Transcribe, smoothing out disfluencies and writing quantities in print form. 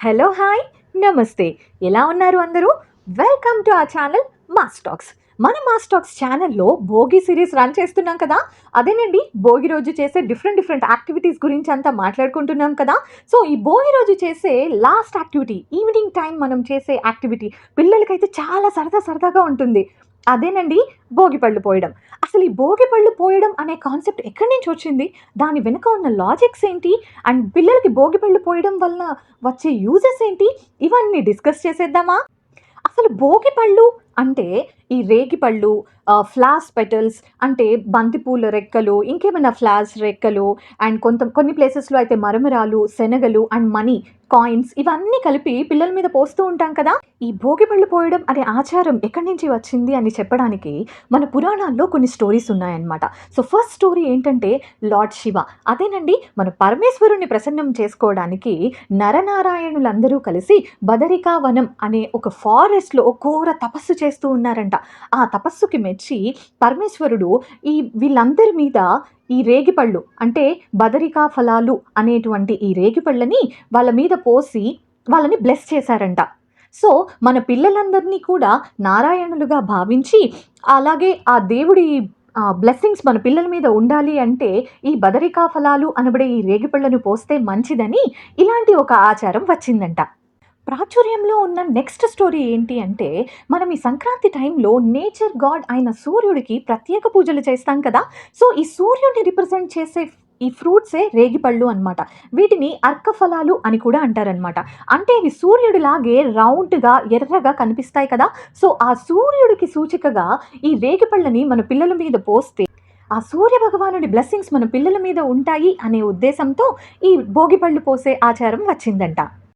Hello hi నమస్తే. ఎలా ఉన్నారు అందరూ? Welcome to our channel MOS talks. మన మాస్ టాక్స్ ఛానల్లో భోగి సిరీస్ రన్ చేస్తున్నాం కదా. అదేనండి, భోగి రోజు చేసే డిఫరెంట్ యాక్టివిటీస్ గురించి అంతా మాట్లాడుకుంటున్నాం కదా. సో ఈ భోగి రోజు చేసే లాస్ట్ యాక్టివిటీ, ఈవినింగ్ టైం మనం చేసే యాక్టివిటీ పిల్లలకైతే చాలా సరదాగా ఉంటుంది. అదేనండి, భోగి పళ్ళు పోయడం. అసలు ఈ భోగి పళ్ళు పోయడం అనే కాన్సెప్ట్ ఎక్కడి నుంచి వచ్చింది, దాని వెనుక ఉన్న లాజిక్స్ ఏంటి, అండ్ పిల్లలకి భోగి పళ్ళు పోయడం వలన వచ్చే యూజెస్ ఏంటి, ఇవన్నీ డిస్కస్ చేసేద్దామా? అసలు భోగి పళ్ళు అంటే ఈ రేగి పళ్ళు, ఫ్లాస్ పెటల్స్ అంటే బంతిపూల రెక్కలు, ఇంకేమైనా ఫ్లాస్ రెక్కలు, అండ్ కొన్ని ప్లేసెస్‌లో అయితే మరమరాలు, శనగలు అండ్ మనీ, కాయిన్స్ ఇవన్నీ కలిపి పిల్లల మీద పోస్తూ ఉంటాం కదా. ఈ భోగి పళ్ళు పోయడం అనే ఆచారం ఎక్కడి నుంచి వచ్చింది అని చెప్పడానికి మన పురాణాల్లో కొన్ని స్టోరీస్ ఉన్నాయన్నమాట. సో ఫస్ట్ స్టోరీ ఏంటంటే లార్డ్ శివ. అదేనండి, మన పరమేశ్వరుని ప్రసన్నం చేసుకోవడానికి నరనారాయణులందరూ కలిసి బదరికావనం అనే ఒక ఫారెస్ట్‌లో ఘోర తపస్సు చేస్తూ ఉన్నారంట. ఆ తపస్సుకి మెచ్చి పరమేశ్వరుడు వీళ్ళందరి మీద ఈ రేగిపళ్ళు అంటే బదరికా ఫలాలు అనేటువంటి ఈ రేగిపళ్ళని వాళ్ళ మీద పోసి వాళ్ళని బ్లెస్ చేశారంట. సో మన పిల్లలందరినీ కూడా నారాయణులుగా భావించి, అలాగే ఆ దేవుడి బ్లెస్సింగ్స్ మన పిల్లల మీద ఉండాలి అంటే ఈ బదరికా ఫలాలు అనబడే ఈ రేగిపళ్ళను పోస్తే మంచిదని ఇలాంటి ఒక ఆచారం వచ్చిందంట. ప్రాచుర్యంలో ఉన్న నెక్స్ట్ స్టోరీ ఏంటి అంటే, మనం ఈ సంక్రాంతి టైంలో నేచర్ గాడ్ అయిన సూర్యుడికి ప్రత్యేక పూజలు చేస్తాం కదా. సో ఈ సూర్యుడిని రిప్రజెంట్ చేసే ఈ ఫ్రూట్సే రేగిపళ్ళు అన్నమాట. వీటిని అర్కఫలాలు అని కూడా అంటారనమాట. అంటే ఇవి సూర్యుడిలాగే రౌండ్‌గా, ఎర్రగా కనిపిస్తాయి కదా. సో ఆ సూర్యుడికి సూచికగా ఈ రేగిపళ్ళని మన పిల్లల మీద పోస్తే ఆ సూర్య భగవానుడి బ్లెస్సింగ్స్ మన పిల్లల మీద ఉంటాయి అనే ఉద్దేశంతో ఈ భోగి పళ్ళు పోసే ఆచారం వచ్చిందంట.